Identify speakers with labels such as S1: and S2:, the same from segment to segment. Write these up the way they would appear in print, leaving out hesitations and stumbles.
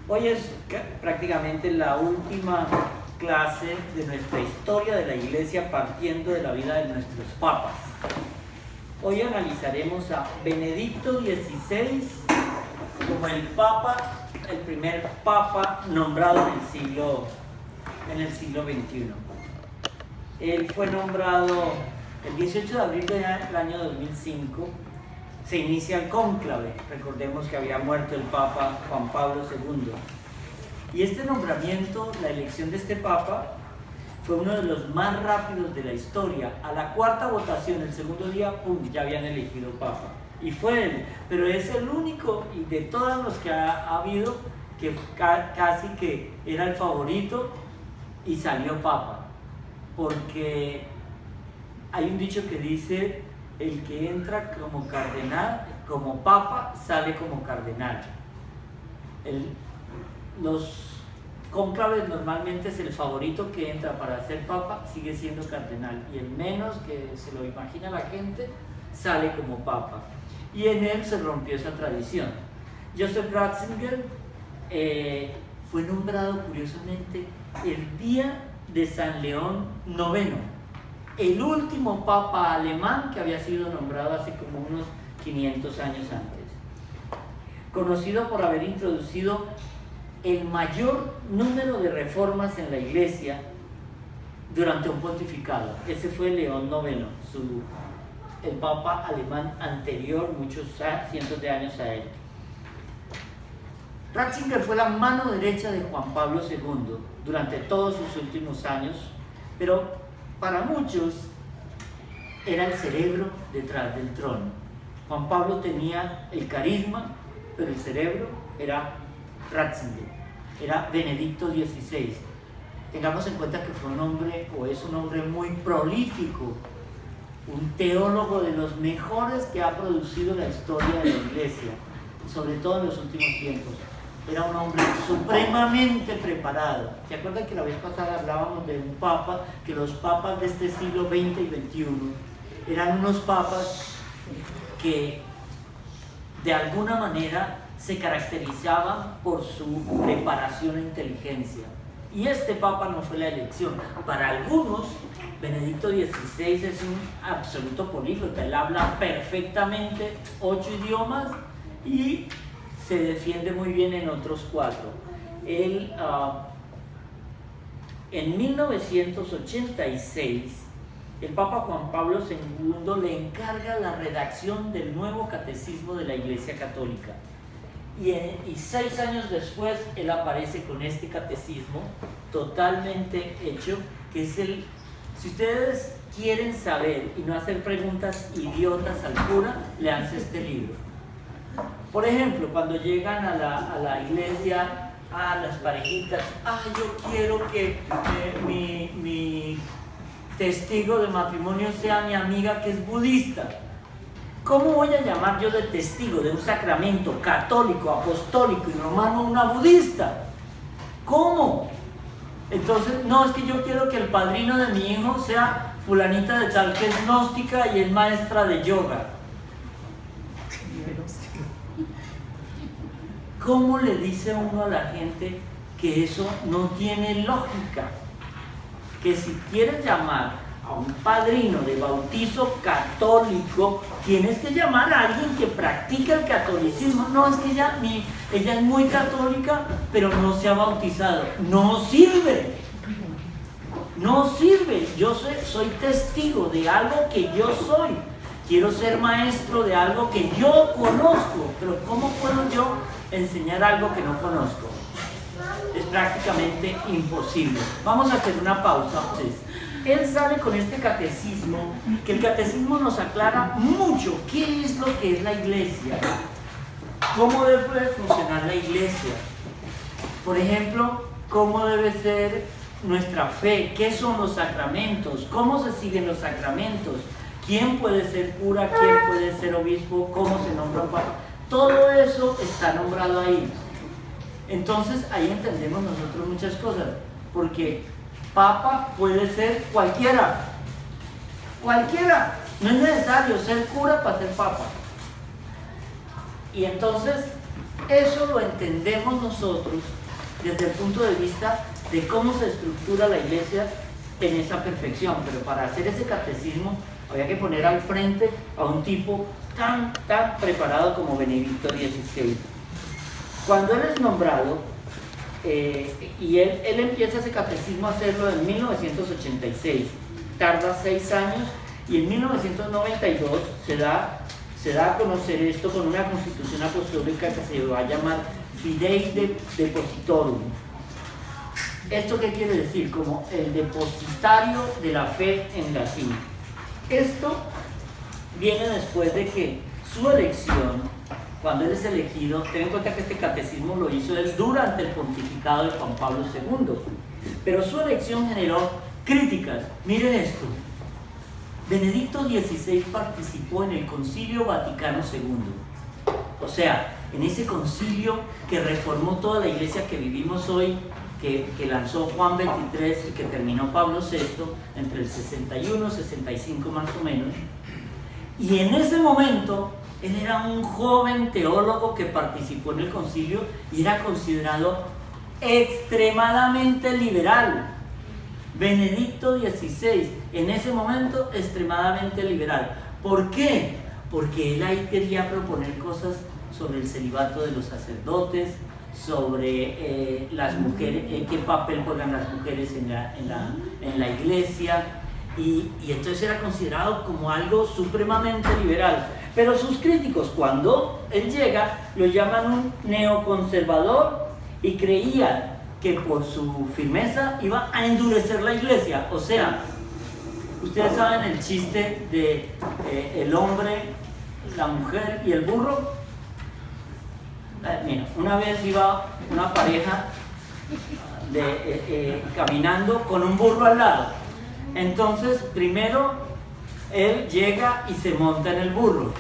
S1: Hoy es prácticamente la última clase de nuestra historia de la Iglesia partiendo de la vida de nuestros papas. Hoy analizaremos a Benedicto XVI como el primer papa nombrado en el siglo XXI. Él fue nombrado el 18 de abril del año 2005. Se inicia el cónclave. Recordemos que había muerto el Papa Juan Pablo II. Y este nombramiento, la elección de este Papa, fue uno de los más rápidos de la historia. A la cuarta votación, el segundo día, ¡pum!, ya habían elegido Papa. Y fue él, pero es el único, y de todos los que ha habido, que casi que era el favorito y salió Papa. Porque hay un dicho que dice: el que entra como cardenal, como papa, sale como cardenal. Los cónclaves normalmente es el favorito que entra para ser papa, sigue siendo cardenal, y el menos que se lo imagina la gente, sale como papa. Y en él se rompió esa tradición. Joseph Ratzinger fue nombrado curiosamente el día de San León IX, el último papa alemán que había sido nombrado hace como unos 500 años antes. Conocido por haber introducido el mayor número de reformas en la Iglesia durante un pontificado. Ese fue León IX, el papa alemán anterior, muchos cientos de años a él. Ratzinger fue la mano derecha de Juan Pablo II durante todos sus últimos años, pero para muchos era el cerebro detrás del trono. Juan Pablo tenía el carisma, pero el cerebro era Ratzinger, era Benedicto XVI. Tengamos en cuenta que fue un hombre, o es un hombre muy prolífico, un teólogo de los mejores que ha producido la historia de la Iglesia, sobre todo en los últimos tiempos. Era un hombre supremamente preparado. ¿Se acuerdan que la vez pasada hablábamos de un papa, que los papas de este siglo XX y XXI eran unos papas que de alguna manera se caracterizaban por su preparación e inteligencia? Y este papa no fue la elección. Para algunos, Benedicto XVI es un absoluto políglota. Él habla perfectamente 8 idiomas y se defiende muy bien en otros 4. Él, en 1986, el Papa Juan Pablo II le encarga la redacción del nuevo catecismo de la Iglesia Católica. Y 6 años después, él aparece con este catecismo totalmente hecho, que es si ustedes quieren saber y no hacer preguntas idiotas al cura, leanse este libro. Por ejemplo, cuando llegan a la iglesia, a las parejitas, yo quiero que mi testigo de matrimonio sea mi amiga que es budista. ¿Cómo voy a llamar yo de testigo de un sacramento católico, apostólico y romano a una budista? ¿Cómo? Entonces, no, es que yo quiero que el padrino de mi hijo sea fulanita de tal que es gnóstica y es maestra de yoga. ¿Cómo le dice uno a la gente que eso no tiene lógica? Que si quieres llamar a un padrino de bautizo católico, tienes que llamar a alguien que practica el catolicismo. No, es que ella es muy católica, pero no se ha bautizado. No sirve. No sirve. Yo soy testigo de algo que yo soy. Quiero ser maestro de algo que yo conozco, pero ¿cómo puedo yo enseñar algo que no conozco? Es prácticamente imposible. Vamos a hacer una pausa. Entonces, él sale con este catecismo, que el catecismo nos aclara mucho qué es lo que es la Iglesia, cómo debe funcionar la Iglesia. Por ejemplo, cómo debe ser nuestra fe, qué son los sacramentos, cómo se siguen los sacramentos, quién puede ser cura, quién puede ser obispo, cómo se nombra un papa. Todo eso está nombrado ahí. Entonces ahí entendemos nosotros muchas cosas, porque papa puede ser cualquiera, no es necesario ser cura para ser papa. Y entonces Eso lo entendemos nosotros desde el punto de vista de cómo se estructura la iglesia en esa perfección, pero para hacer ese catecismo había que poner al frente a un tipo tan preparado como Benedicto XVI. Cuando él es nombrado, y él empieza ese catecismo a hacerlo en 1986, tarda 6 años, y en 1992 se da a conocer esto con una constitución apostólica que se va a llamar Fidei Depositorum. ¿Esto qué quiere decir? Como el depositario de la fe en latín. Esto viene después de que su elección, cuando él es elegido, ten en cuenta que este catecismo lo hizo él durante el pontificado de Juan Pablo II, pero su elección generó críticas. Miren esto: Benedicto XVI participó en el Concilio Vaticano II, o sea, en ese concilio que reformó toda la iglesia que vivimos hoy, que lanzó Juan XXIII y que terminó Pablo VI entre el 61 y 65 más o menos. Y en ese momento él era un joven teólogo que participó en el concilio y era considerado extremadamente liberal. Benedicto XVI, en ese momento, extremadamente liberal. ¿Por qué? Porque él ahí quería proponer cosas sobre el celibato de los sacerdotes, sobre las mujeres, qué papel juegan las mujeres en la iglesia, y entonces era considerado como algo supremamente liberal. Pero sus críticos, cuando él llega, lo llaman un neoconservador y creían que por su firmeza iba a endurecer la iglesia. O sea, ustedes saben el chiste de el hombre, la mujer y el burro. Mira, una vez iba una pareja caminando con un burro al lado. Entonces, primero él llega y se monta en el burro.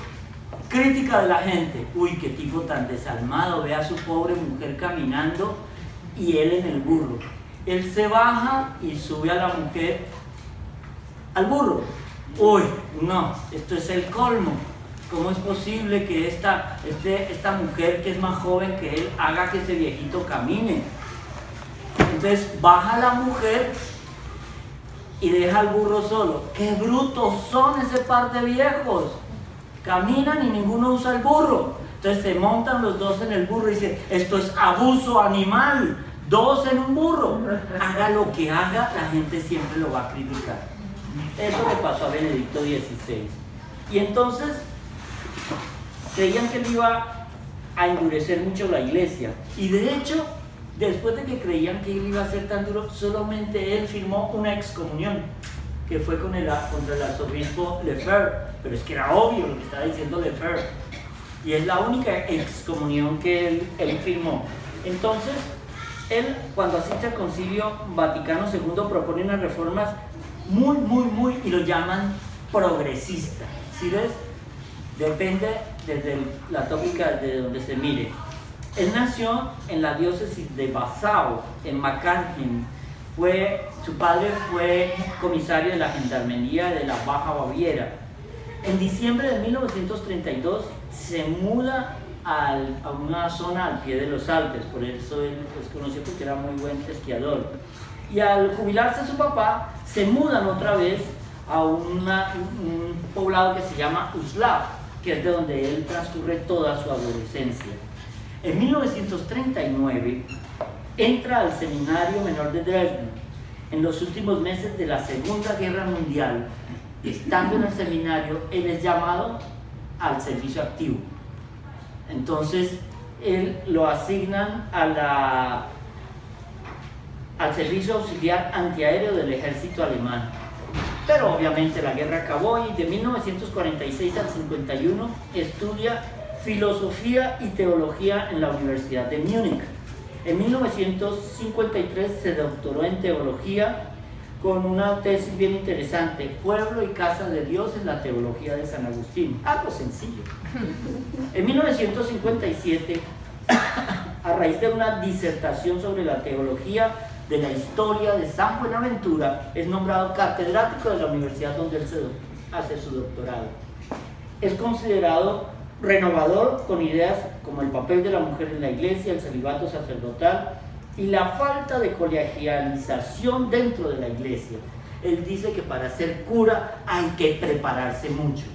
S1: Crítica de la gente: uy, qué tipo tan desalmado, ve a su pobre mujer caminando y él en el burro. Él se baja y sube a la mujer al burro. Uy, no, esto es el colmo. ¿Cómo es posible que esta mujer, que es más joven que él, haga que ese viejito camine? Entonces baja la mujer y deja al burro solo. ¡Qué brutos son ese par de viejos! Caminan y ninguno usa el burro. Entonces se montan los dos en el burro y dicen: esto es abuso animal, 2 en un burro. Haga lo que haga, la gente siempre lo va a criticar. Eso le pasó a Benedicto XVI. Y entonces creían que él iba a endurecer mucho la iglesia. Y de hecho, después de que creían que él iba a ser tan duro, solamente él firmó una excomunión, que fue contra el arzobispo Lefebvre. Pero es que era obvio lo que estaba diciendo Lefebvre. Y es la única excomunión que él firmó. Entonces, él, cuando asiste al Concilio Vaticano II, propone unas reformas muy, y lo llaman progresistas. ¿Sí ves? Depende desde la tópica de donde se mire. Él nació en la diócesis de Passau, en Mackenheim. Su padre fue comisario de la Gendarmería de la Baja Baviera. En diciembre de 1932 se muda a una zona al pie de los Alpes, por eso él es conocido porque era muy buen esquiador. Y al jubilarse su papá, se mudan otra vez a un poblado que se llama Uslav, que es de donde él transcurre toda su adolescencia. En 1939 entra al Seminario Menor de Dresden. En los últimos meses de la Segunda Guerra Mundial, estando en el seminario, él es llamado al servicio activo. Entonces, él lo asignan al servicio auxiliar antiaéreo del ejército alemán. Pero obviamente la guerra acabó y de 1946 al 51 estudia filosofía y teología en la Universidad de Múnich. En 1953 se doctoró en teología con una tesis bien interesante: Pueblo y Casa de Dios en la teología de San Agustín. Algo sencillo. En 1957, a raíz de una disertación sobre la teología de la historia de San Buenaventura, es nombrado catedrático de la universidad donde él hace su doctorado. Es considerado renovador con ideas como el papel de la mujer en la iglesia, el celibato sacerdotal y la falta de colegialización dentro de la iglesia. Él dice que para ser cura hay que prepararse mucho,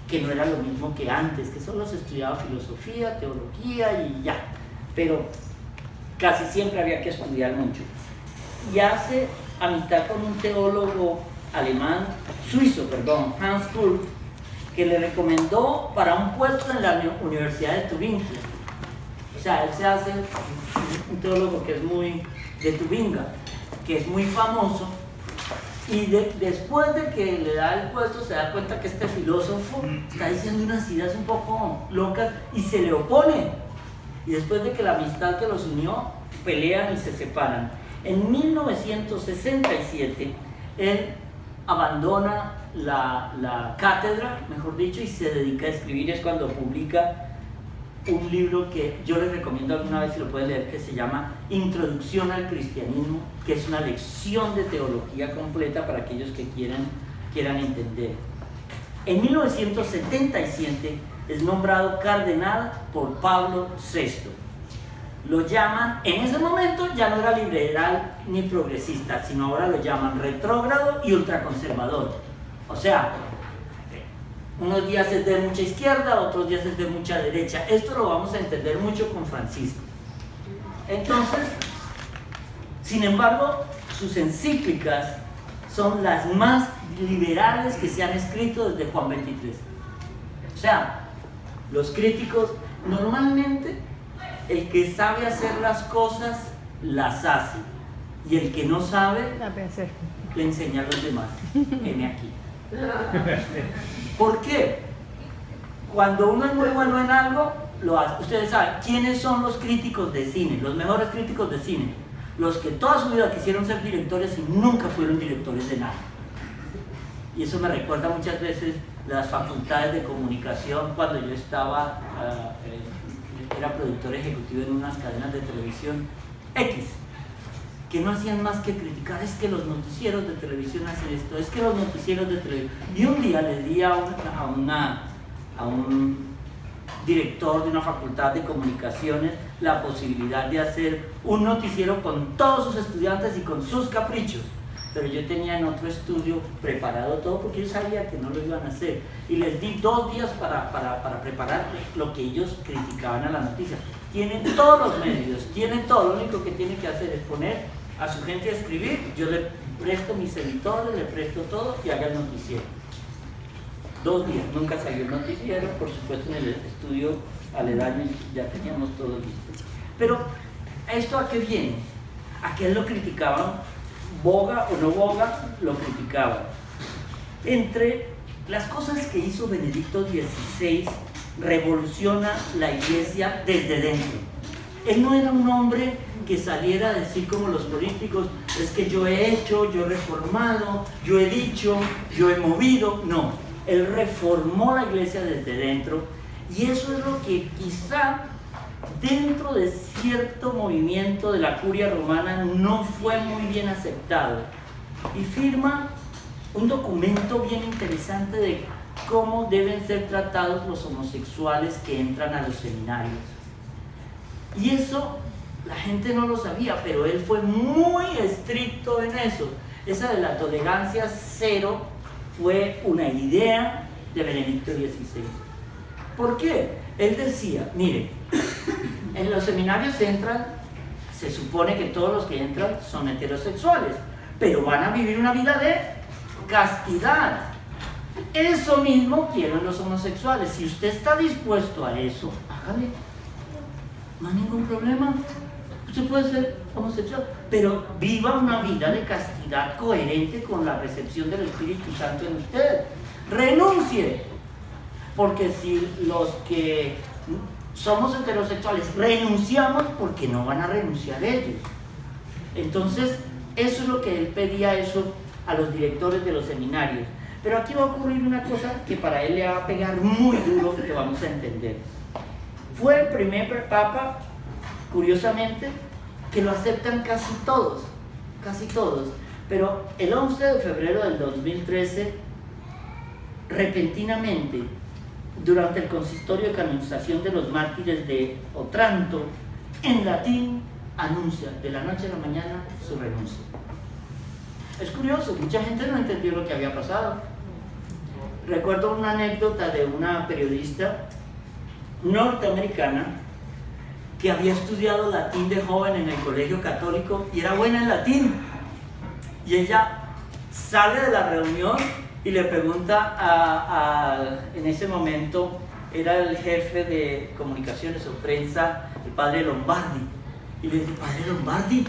S1: que no era lo mismo que antes, que solo se estudiaba filosofía, teología y ya, pero casi siempre había que estudiar mucho. Y hace amistad con un teólogo suizo, Hans Kurt, que le recomendó para un puesto en la Universidad de Tubinga. O sea, él se hace un teólogo que es muy de Tubinga, que es muy famoso, y después de que le da el puesto se da cuenta que este filósofo está diciendo unas ideas un poco locas y se le opone. Y después de que la amistad que los unió, pelean y se separan. En 1967, él abandona la cátedra, mejor dicho, y se dedica a escribir. Es cuando publica un libro que yo les recomiendo alguna vez si lo pueden leer, que se llama Introducción al Cristianismo, que es una lección de teología completa para aquellos que quieran entender. En 1977 es nombrado cardenal por Pablo VI. Lo llaman, en ese momento ya no era liberal ni progresista, sino ahora lo llaman retrógrado y ultraconservador. O sea, unos días es de mucha izquierda, otros días es de mucha derecha. Esto lo vamos a entender mucho con Francisco. Entonces, sin embargo, sus encíclicas son las más liberales que se han escrito desde Juan XXIII. O sea, los críticos, normalmente, el que sabe hacer las cosas, las hace. Y el que no sabe, le enseña a los demás. Heme aquí. ¿Por qué? Cuando uno es muy bueno en algo, lo hace. Ustedes saben, ¿quiénes son los críticos de cine? Los mejores críticos de cine. Los que toda su vida quisieron ser directores y nunca fueron directores de nada. Y eso me recuerda muchas veces las facultades de comunicación cuando yo estaba, era productor ejecutivo en unas cadenas de televisión X, que no hacían más que criticar, es que los noticieros de televisión hacen esto, es que los noticieros de televisión... Y un día le di a un director de una facultad de comunicaciones la posibilidad de hacer un noticiero con todos sus estudiantes y con sus caprichos. Pero yo tenía en otro estudio preparado todo porque yo sabía que no lo iban a hacer. Y les di 2 días para preparar lo que ellos criticaban a la noticia. Tienen todos los medios, tienen todo, lo único que tienen que hacer es poner a su gente a escribir, yo le presto mis editores, le presto todo y haga el noticiero. 2 días, nunca salió el noticiero, por supuesto en el estudio aledaño ya teníamos todo listo. Pero, ¿esto a qué viene? ¿A qué lo criticaban? Boga o no boga, lo criticaban. Entre las cosas que hizo Benedicto XVI, revoluciona la iglesia desde dentro. Él no era un hombre que saliera a decir como los políticos, es que yo he hecho, yo he reformado, yo he dicho, yo he movido. No, él reformó la iglesia desde dentro, y eso es lo que quizá dentro de cierto movimiento de la curia romana no fue muy bien aceptado, y firma un documento bien interesante de cómo deben ser tratados los homosexuales que entran a los seminarios. Y eso la gente no lo sabía, pero él fue muy estricto en eso. Esa de la tolerancia cero fue una idea de Benedicto XVI. ¿Por qué? Él decía, mire, en los seminarios entran, se supone que todos los que entran son heterosexuales, pero van a vivir una vida de castidad. Eso mismo quieren los homosexuales. Si usted está dispuesto a eso, hágale. No hay ningún problema. Usted puede ser homosexual, pero viva una vida de castidad coherente con la recepción del Espíritu Santo en usted. Renuncie. Porque si los que somos heterosexuales renunciamos, porque no van a renunciar ellos. Entonces, eso es lo que él pedía eso a los directores de los seminarios. Pero aquí va a ocurrir una cosa que para él le va a pegar muy duro, que vamos a entender. Fue el primer papa, curiosamente, que lo aceptan casi todos, pero el 11 de febrero del 2013, repentinamente, durante el consistorio de canonización de los mártires de Otranto, en latín anuncia de la noche a la mañana su renuncia. Es curioso, mucha gente no entendió lo que había pasado. Recuerdo una anécdota de una periodista norteamericana que había estudiado latín de joven en el colegio católico y era buena en latín. Y ella sale de la reunión y le pregunta en ese momento, era el jefe de comunicaciones o prensa, el padre Lombardi, y le dice: padre Lombardi,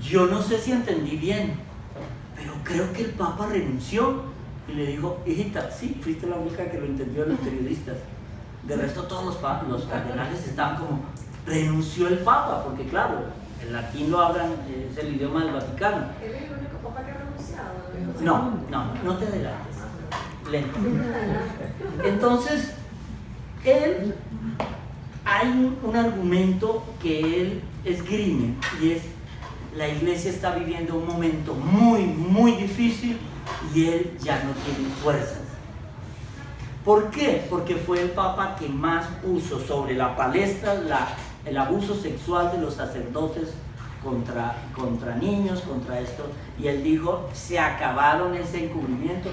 S1: yo no sé si entendí bien, pero creo que el Papa renunció. Y le dijo: hijita, sí, fuiste la única que lo entendió de los periodistas. De resto todos los cardenales estaban como: renunció el Papa, porque claro, el latín lo hablan, es el idioma del Vaticano.
S2: ¿Él es el único Papa que ha renunciado?
S1: No te adelantes. Lento. Entonces, hay un argumento que él esgrime, y es: la iglesia está viviendo un momento muy, muy difícil y él ya no tiene fuerzas. ¿Por qué? Porque fue el Papa que más puso sobre la palestra el abuso sexual de los sacerdotes contra niños, contra esto, y él dijo: se acabaron ese encubrimiento,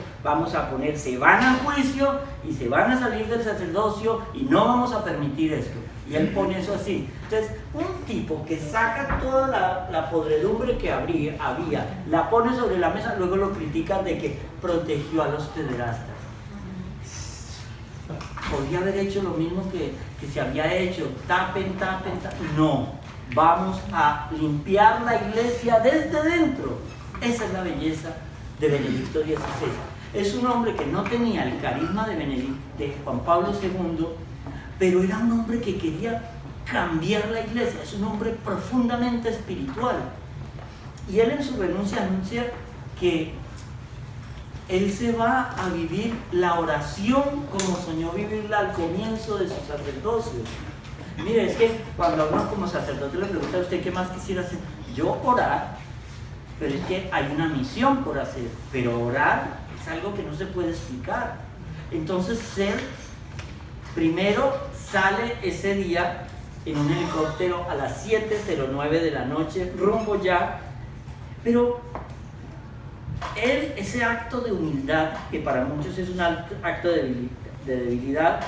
S1: se van a juicio y se van a salir del sacerdocio y no vamos a permitir esto. Y él pone eso así. Entonces, un tipo que saca toda la podredumbre que había, la pone sobre la mesa, luego lo critican de que protegió a los pederastas. Podría haber hecho lo mismo que se había hecho: tapen. No, vamos a limpiar la iglesia desde dentro. Esa es la belleza de Benedicto XVI. Es un hombre que no tenía el carisma de Juan Pablo II, pero era un hombre que quería cambiar la iglesia. Es un hombre profundamente espiritual. Y él en su renuncia anuncia que él se va a vivir la oración como soñó vivirla al comienzo de su sacerdocio. Mire, es que cuando uno como sacerdote le pregunta a usted qué más quisiera hacer, yo orar, pero es que hay una misión por hacer, pero orar es algo que no se puede explicar. Entonces primero sale ese día en un helicóptero a las 7:09 de la noche, rumbo ya, pero ese acto de humildad, que para muchos es un acto de debilidad,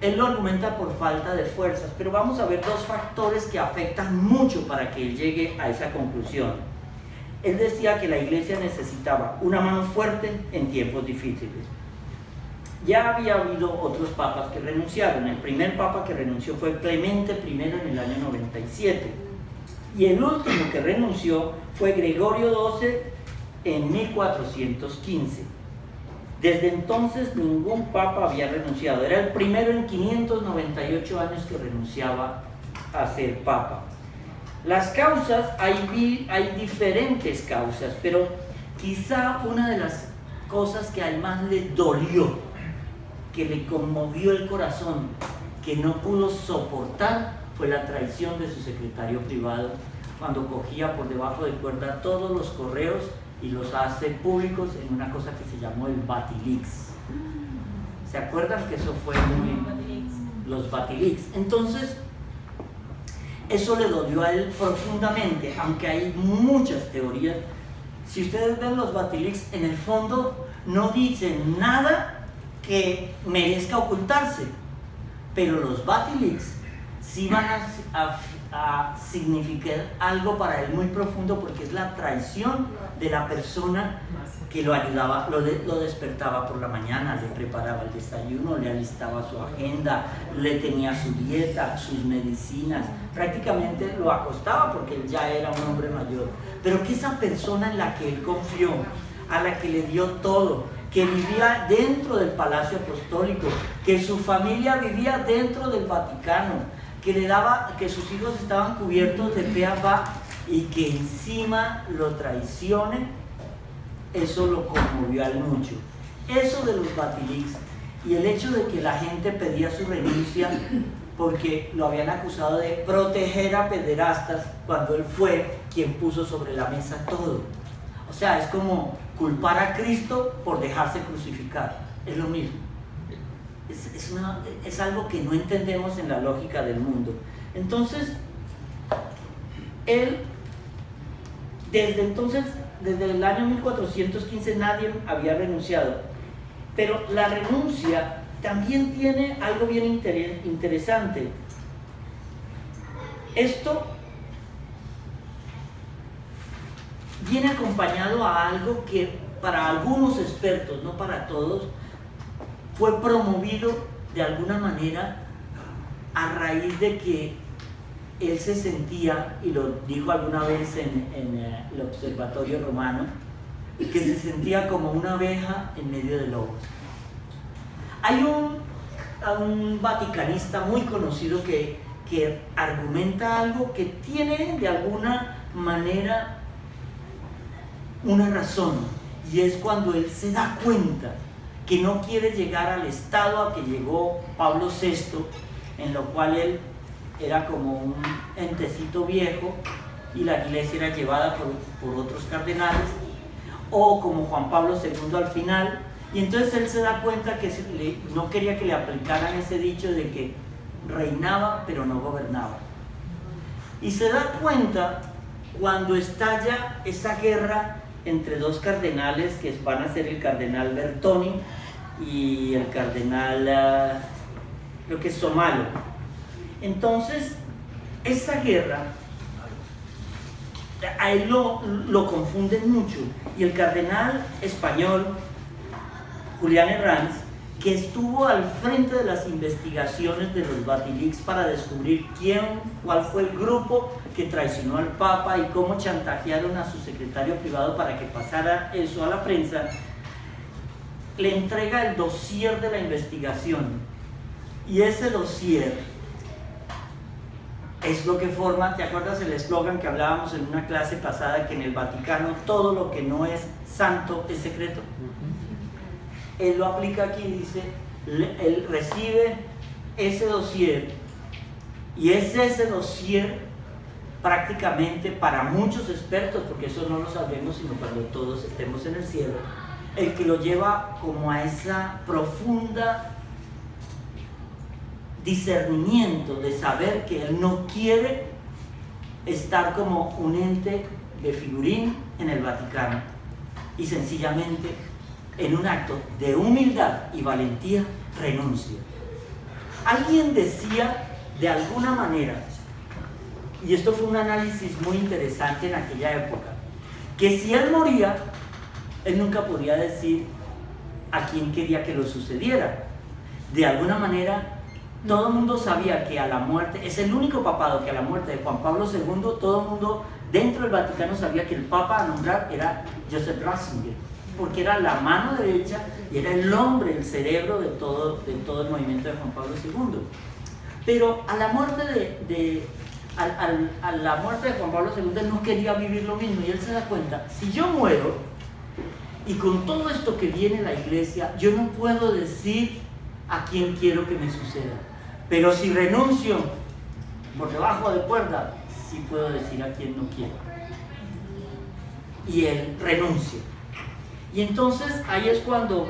S1: él lo argumenta por falta de fuerzas, pero vamos a ver dos factores que afectan mucho para que él llegue a esa conclusión. Él decía que la iglesia necesitaba una mano fuerte en tiempos difíciles. Ya había habido otros papas que renunciaron. El primer papa que renunció fue Clemente I en el año 97. Y el último que renunció fue Gregorio XII en 1415. Desde entonces ningún papa había renunciado. Era el primero en 598 años que renunciaba a ser papa. Las causas, hay diferentes causas, pero quizá una de las cosas que al más le dolió, que le conmovió el corazón, que no pudo soportar, fue la traición de su secretario privado, cuando cogía por debajo de cuerda todos los correos y los hace públicos en una cosa que se llamó el Batilix. ¿Se acuerdan que eso fue los Batilix? Entonces, eso le dolió a él profundamente, aunque hay muchas teorías. Si ustedes ven los Batilix, en el fondo no dicen nada que merezca ocultarse, pero los Batilix sí van a significar algo para él muy profundo, porque es la traición de la persona que lo ayudaba, lo despertaba por la mañana, le preparaba el desayuno, le alistaba su agenda, le tenía su dieta, sus medicinas, prácticamente lo acostaba porque él ya era un hombre mayor, pero que esa persona en la que él confió, a la que le dio todo, que vivía dentro del Palacio Apostólico, que su familia vivía dentro del Vaticano, que sus hijos estaban cubiertos de pe a pa, y que encima lo traicione, eso lo conmovió a él mucho. Eso de los Batilix y el hecho de que la gente pedía su renuncia porque lo habían acusado de proteger a pederastas, cuando él fue quien puso sobre la mesa todo. O sea, es como culpar a Cristo por dejarse crucificar. Es lo mismo. Es algo que no entendemos en la lógica del mundo. Entonces, él, desde el año 1415 nadie había renunciado. Pero la renuncia también tiene algo bien interesante. Esto viene acompañado a algo que para algunos expertos, no para todos, fue promovido de alguna manera a raíz de que él se sentía, y lo dijo alguna vez en el Observatorio Romano, que se sentía como una oveja en medio de lobos. Hay un vaticanista muy conocido que argumenta algo que tiene de alguna manera una razón, y es cuando él se da cuenta que no quiere llegar al estado a que llegó Pablo VI, en lo cual él era como un entecito viejo y la iglesia era llevada por otros cardenales, o como Juan Pablo II al final, y entonces él se da cuenta que no quería que le aplicaran ese dicho de que reinaba pero no gobernaba, y se da cuenta cuando estalla esa guerra entre dos cardenales que van a ser el cardenal Bertoni y el cardenal, creo que es Somalo. Entonces, esa guerra a él lo confunden mucho, y el cardenal español Julián Herranz, que estuvo al frente de las investigaciones de los Batilix para descubrir cuál fue el grupo que traicionó al Papa y cómo chantajearon a su secretario privado para que pasara eso a la prensa, le entrega el dossier de la investigación, y ese dossier es lo que forma, ¿te acuerdas el eslogan que hablábamos en una clase pasada, que en el Vaticano todo lo que no es santo es secreto? Él lo aplica aquí y dice, él recibe ese dossier, y es ese dossier prácticamente para muchos expertos, porque eso no lo sabremos sino cuando todos estemos en el cielo, el que lo lleva como a esa profunda discernimiento de saber que él no quiere estar como un ente de figurín en el Vaticano, y sencillamente en un acto de humildad y valentía renuncia. Alguien decía de alguna manera, y esto fue un análisis muy interesante en aquella época, que si él moría, él nunca podía decir a quién quería que lo sucediera. De alguna manera, todo el mundo sabía que a la muerte, es el único papado que a la muerte de Juan Pablo II, todo el mundo dentro del Vaticano sabía que el papa a nombrar era Joseph Ratzinger, porque era la mano derecha y era el hombre, el cerebro de todo el movimiento de Juan Pablo II. Pero a la muerte de Juan Pablo II, él no quería vivir lo mismo, y él se da cuenta, si yo muero, y con todo esto que viene la iglesia, yo no puedo decir a quién quiero que me suceda, pero si renuncio por debajo de cuerda, sí puedo decir a quién no quiero. Y él renuncia. Y entonces ahí es cuando...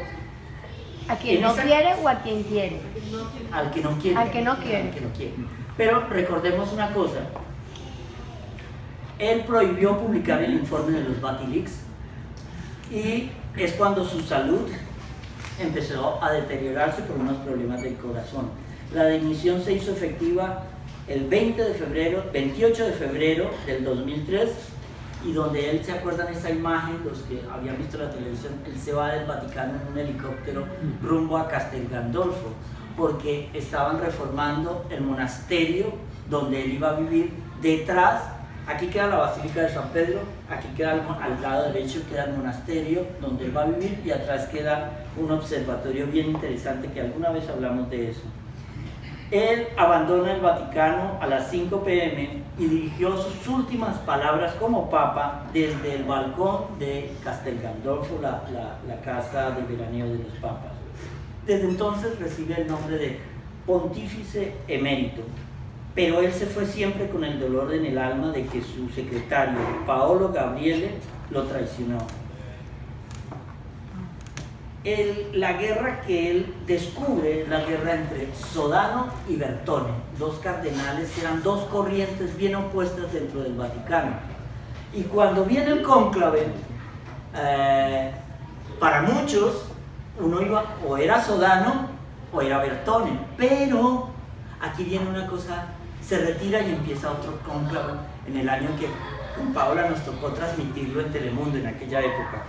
S3: ¿A quien no quiere o a quien quiere?
S1: Al que no quiere.
S3: Al que no quiere.
S1: Al que no quiere. Pero recordemos una cosa. Él prohibió publicar el informe de los Batilix, y es cuando su salud empezó a deteriorarse por unos problemas del corazón. La dimisión se hizo efectiva el 28 de febrero del 2003, y donde él, ¿se acuerdan esa imagen? Los que habían visto la televisión, él se va del Vaticano en un helicóptero rumbo a Castel Gandolfo, porque estaban reformando el monasterio donde él iba a vivir. Detrás, aquí queda la Basílica de San Pedro, aquí queda al lado derecho queda el monasterio donde él va a vivir, y atrás queda un observatorio bien interesante que alguna vez hablamos de eso. Él abandona el Vaticano a las 5 p.m. y dirigió sus últimas palabras como papa desde el balcón de Castel Gandolfo, la casa de veraneo de los papas. Desde entonces recibe el nombre de Pontífice Emérito, pero él se fue siempre con el dolor en el alma de que su secretario, Paolo Gabriele, lo traicionó. la guerra que él descubre es la guerra entre Sodano y Bertone, dos cardenales que eran dos corrientes bien opuestas dentro del Vaticano. Y cuando viene el cónclave, para muchos uno iba o era Sodano o era Bertone, pero aquí viene una cosa, se retira y empieza otro cónclave en el año que con Paola nos tocó transmitirlo en Telemundo en aquella época.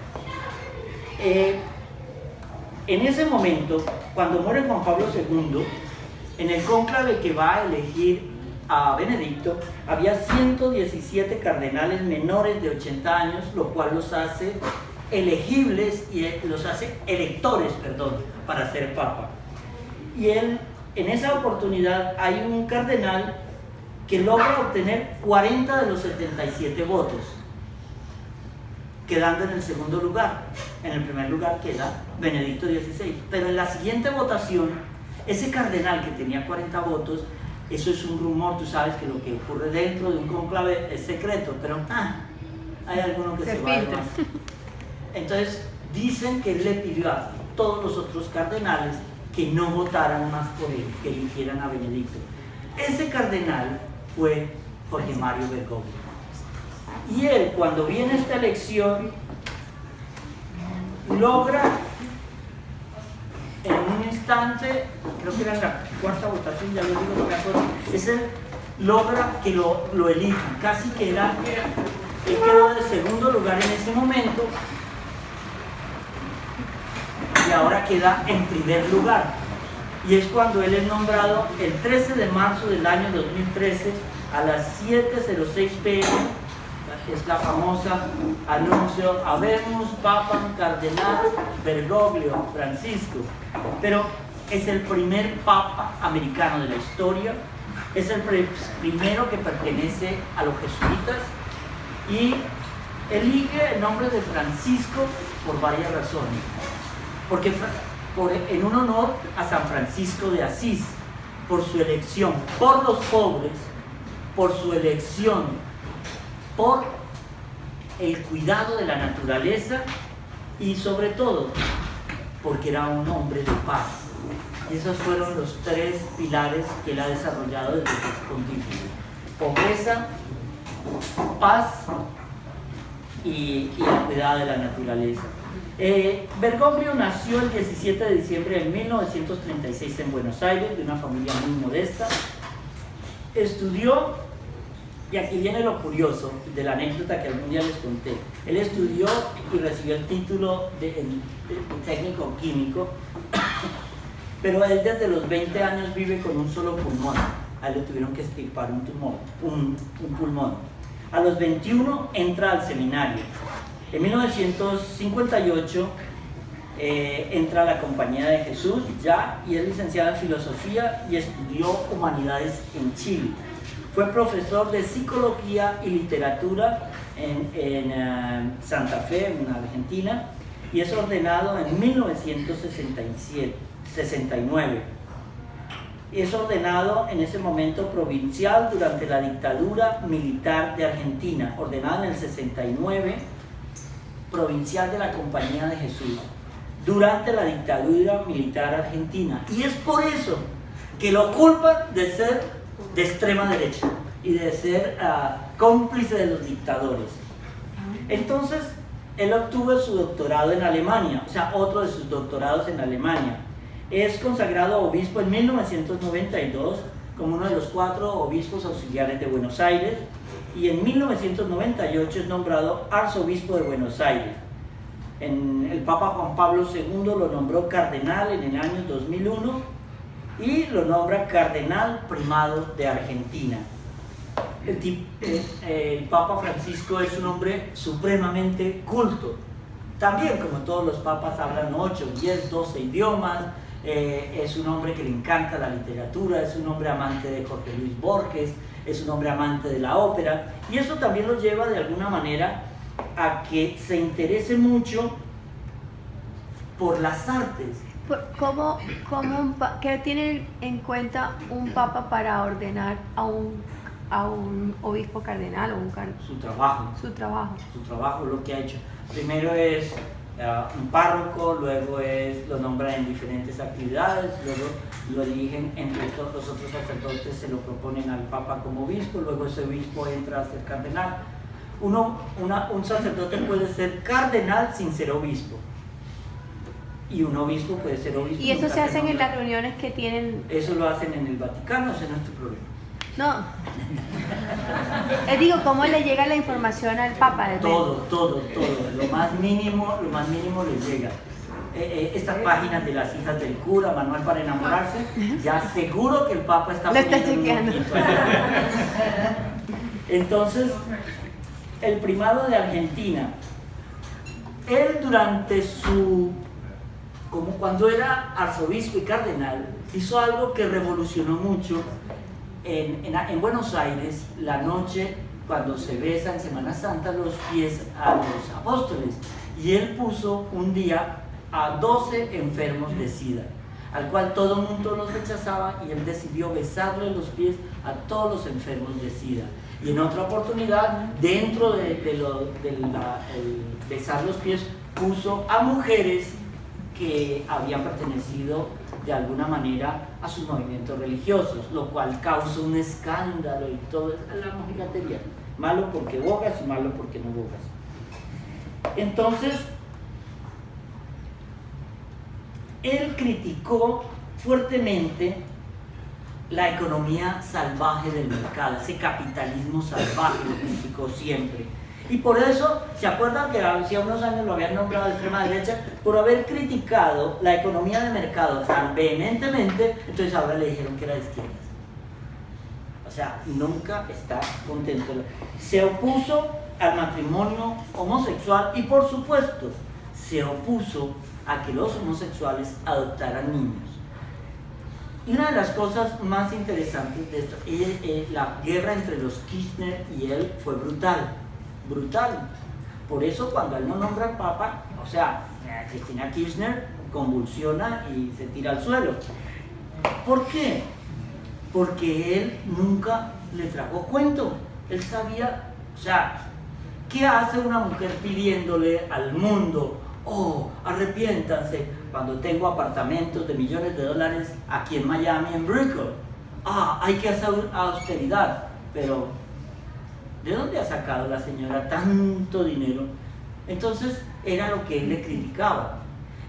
S1: En ese momento, cuando muere Juan Pablo II, en el cónclave que va a elegir a Benedicto, había 117 cardenales menores de 80 años, lo cual los hace elegibles y los hace electores, para ser papa. Y él, en esa oportunidad, hay un cardenal que logra obtener 40 de los 77 votos, quedando en el segundo lugar. En el primer lugar queda Benedicto XVI. Pero en la siguiente votación, ese cardenal que tenía 40 votos, eso es un rumor, tú sabes que lo que ocurre dentro de un conclave es secreto, pero hay alguno que se va de más. Entonces, dicen que él le pidió a todos los otros cardenales que no votaran más por él, que eligieran a Benedicto. Ese cardenal fue Jorge Mario Bergoglio. Y él, cuando viene esta elección, logra en un instante, creo que era en la cuarta votación, ya lo digo, no me acuerdo, logra que lo elijan, casi que él quedó de segundo lugar en ese momento y ahora queda en primer lugar. Y es cuando él es nombrado el 13 de marzo del año 2013 a las 7:06 p.m. Es la famosa anuncio: Habemus Papam Cardenal Bergoglio Francisco. Pero es el primer papa americano de la historia, es el primero que pertenece a los jesuitas y elige el nombre de Francisco por varias razones. Porque en un honor a San Francisco de Asís, por su elección por los pobres, por su elección por el cuidado de la naturaleza y sobre todo porque era un hombre de paz. Y esos fueron los tres pilares que él ha desarrollado desde que es pontífice: pobreza, paz y el cuidado de la naturaleza. Bergoglio nació el 17 de diciembre de 1936 en Buenos Aires, de una familia muy modesta. Estudió, y aquí viene lo curioso de la anécdota que algún día les conté. Él estudió y recibió el título de técnico químico, pero él desde los 20 años vive con un solo pulmón. A él le tuvieron que extirpar un pulmón. A los 21 entra al seminario. En 1958 entra a la Compañía de Jesús y es licenciado en filosofía y estudió humanidades en Chile. Fue profesor de psicología y literatura en Santa Fe, en Argentina, y es ordenado en 1969. Es ordenado en ese momento provincial durante la dictadura militar de Argentina, ordenado en el 69, provincial de la Compañía de Jesús, durante la dictadura militar argentina. Y es por eso que lo culpan de ser de extrema derecha y de ser cómplice de los dictadores. Entonces, él obtuvo su doctorado en Alemania, o sea, otro de sus doctorados en Alemania. Es consagrado obispo en 1992 como uno de los 4 obispos auxiliares de Buenos Aires, y en 1998 es nombrado arzobispo de Buenos Aires. El Papa Juan Pablo II lo nombró cardenal en el año 2001 y lo nombra cardenal primado de Argentina. El Papa Francisco es un hombre supremamente culto. También, como todos los papas, hablan 8, 10, 12 idiomas. Es un hombre que le encanta la literatura, es un hombre amante de Jorge Luis Borges, es un hombre amante de la ópera, y eso también lo lleva de alguna manera a que se interese mucho por las artes.
S3: ¿Qué tiene en cuenta un papa para ordenar a un obispo cardenal o un
S1: Su trabajo.
S3: Su trabajo.
S1: Su trabajo, lo que ha hecho. Primero es un párroco, luego lo nombran en diferentes actividades, luego lo eligen entre todos los otros sacerdotes, se lo proponen al Papa como obispo, luego ese obispo entra a ser cardenal. Un sacerdote puede ser cardenal sin ser obispo, y un obispo puede ser obispo.
S3: ¿Y eso se hacen en las reuniones que tienen?
S1: Eso lo hacen en el Vaticano, ese no es tu problema.
S3: No. Digo, ¿cómo le llega la información al Papa?
S1: Todo. Lo más mínimo le llega. Estas páginas de las hijas del cura, manual para enamorarse, ya seguro que el Papa está
S3: chequeando.
S1: Entonces, el primado de Argentina, él durante como cuando era arzobispo y cardenal, hizo algo que revolucionó mucho. En Buenos Aires, la noche, cuando se besa en Semana Santa los pies a los apóstoles, y él puso un día a 12 enfermos de SIDA, al cual todo el mundo los rechazaba, y él decidió besarle los pies a todos los enfermos de SIDA. Y en otra oportunidad, dentro de besar los pies, puso a mujeres que habían pertenecido de alguna manera a sus movimientos religiosos, lo cual causó un escándalo y todo, es la mojigatería. Malo porque bogas y malo porque no bogas. Entonces, él criticó fuertemente la economía salvaje del mercado, ese capitalismo salvaje lo criticó siempre. Y por eso, ¿se acuerdan que hace unos años lo habían nombrado de extrema derecha? Por haber criticado la economía de mercado tan vehementemente, entonces ahora le dijeron que era de izquierdas. O sea, nunca está contento. Se opuso al matrimonio homosexual y, por supuesto, se opuso a que los homosexuales adoptaran niños. Y una de las cosas más interesantes de esto, la guerra entre los Kirchner y él fue brutal. Por eso cuando él no nombra al Papa, o sea, Cristina Kirchner convulsiona y se tira al suelo. ¿Por qué? Porque él nunca le tragó cuento. Él sabía, o sea, ¿qué hace una mujer pidiéndole al mundo? Oh, arrepiéntanse cuando tengo apartamentos de millones de dólares aquí en Miami, en Brooklyn. Hay que hacer austeridad, pero ¿de dónde ha sacado la señora tanto dinero? Entonces era lo que él le criticaba.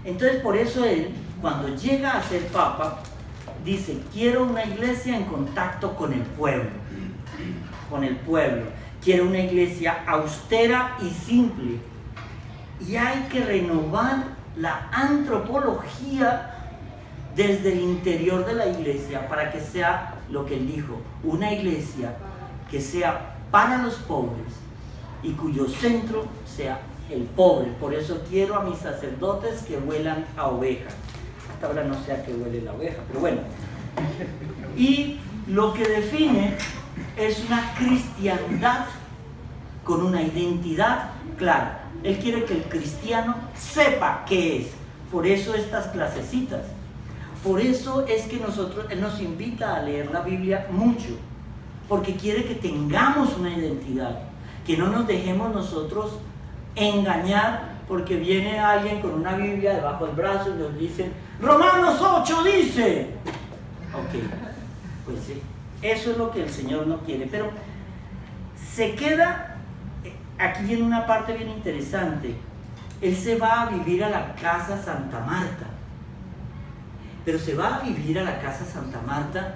S1: Entonces por eso él, cuando llega a ser papa, dice, quiero una iglesia en contacto con el pueblo. Quiero una iglesia austera y simple. Y hay que renovar la antropología desde el interior de la iglesia para que sea lo que él dijo, una iglesia que sea para los pobres y cuyo centro sea el pobre. Por eso quiero a mis sacerdotes que huelan a oveja. Hasta ahora no sé a qué huele la oveja, pero bueno. Y lo que define es una cristiandad con una identidad clara. Él quiere que el cristiano sepa qué es. Por eso estas clasecitas. Por eso es que él nos invita a leer la Biblia mucho. Porque quiere que tengamos una identidad, que no nos dejemos nosotros engañar porque viene alguien con una Biblia debajo del brazo y nos dicen Romanos 8 dice. Ok, pues sí, eso es lo que el Señor no quiere, pero se queda aquí en una parte bien interesante. Él se va a vivir a la casa Santa Marta, pero se va a vivir a la casa Santa Marta.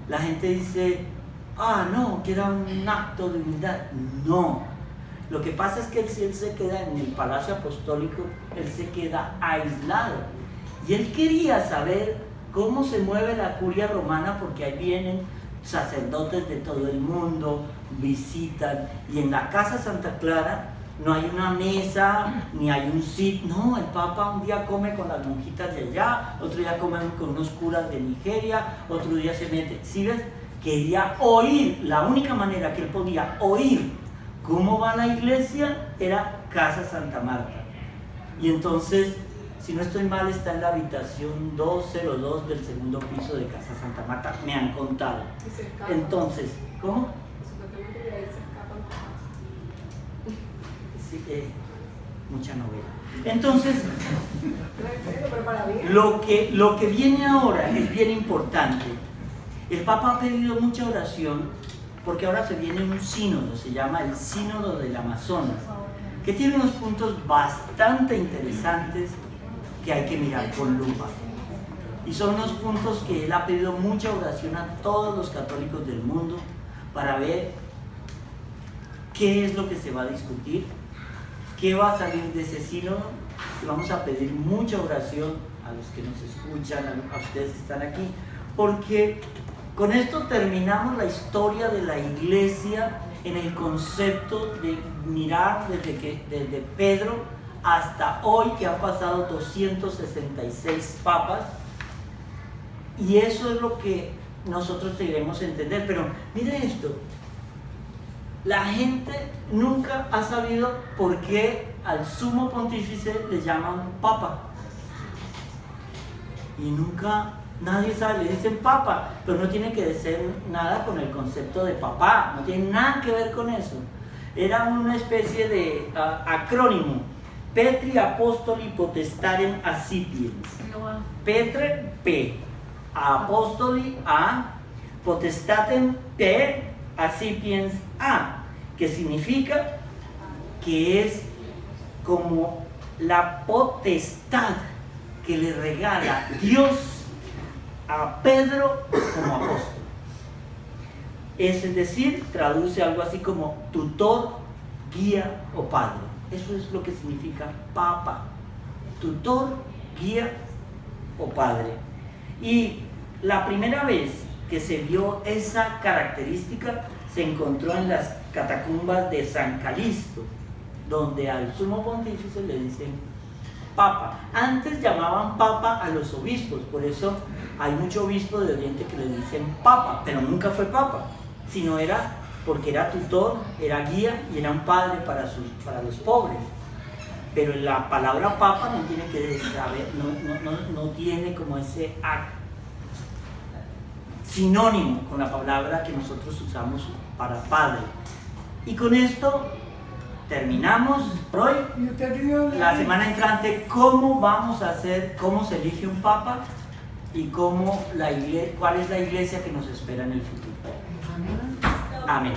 S1: La gente dice, no, que era un acto de humildad. No, lo que pasa es que si él se queda en el Palacio Apostólico, él se queda aislado. Y él quería saber cómo se mueve la curia romana, porque ahí vienen sacerdotes de todo el mundo, visitan. Y en la casa Santa Clara no hay una mesa, ni hay un sitio. No, el Papa un día come con las monjitas de allá, otro día come con unos curas de Nigeria, otro día se mete. ¿Sí ves? Quería oír, la única manera que él podía oír cómo va la iglesia era Casa Santa Marta. Y entonces, si no estoy mal, está en la habitación 202 del segundo piso de Casa Santa Marta, me han contado. Entonces, ¿cómo? Sí, mucha novela. Entonces,
S2: Pero para bien.
S1: lo que viene ahora es bien importante. El Papa ha pedido mucha oración porque ahora se viene un sínodo, se llama el Sínodo del Amazonas, que tiene unos puntos bastante interesantes que hay que mirar con lupa. Y son unos puntos que él ha pedido mucha oración a todos los católicos del mundo para ver qué es lo que se va a discutir, qué va a salir de ese sínodo. Y vamos a pedir mucha oración a los que nos escuchan, a ustedes que están aquí, porque con esto terminamos la historia de la Iglesia en el concepto de mirar desde Pedro hasta hoy, que han pasado 266 papas, y eso es lo que nosotros debemos entender. Pero miren esto, la gente nunca ha sabido por qué al sumo pontífice le llaman papa, y nunca nadie sabe, le dicen papa, pero no tiene que ser nada con el concepto de papá, no tiene nada que ver con eso. Era una especie de acrónimo: Petri Apostoli Potestarem Accipiens. Petre, P, Apostoli, A, Potestatem, P, Accipiens, A, que significa que es como la potestad que le regala Dios a Pedro como apóstol. Es decir, traduce algo así como tutor, guía o padre. Eso es lo que significa papa: tutor, guía o padre. Y la primera vez que se vio esa característica se encontró en las catacumbas de San Calixto, donde al sumo pontífice le dicen papa. Antes llamaban papa a los obispos, por eso hay mucho obispo de Oriente que le dicen papa, pero nunca fue papa, sino era porque era tutor, era guía y era un padre para los pobres. Pero la palabra papa no tiene que saber, no tiene como ese sinónimo con la palabra que nosotros usamos para padre. Y con esto terminamos por hoy. La semana entrante, cómo vamos a hacer, cómo se elige un papa y cuál es la iglesia que nos espera en el futuro. Amén.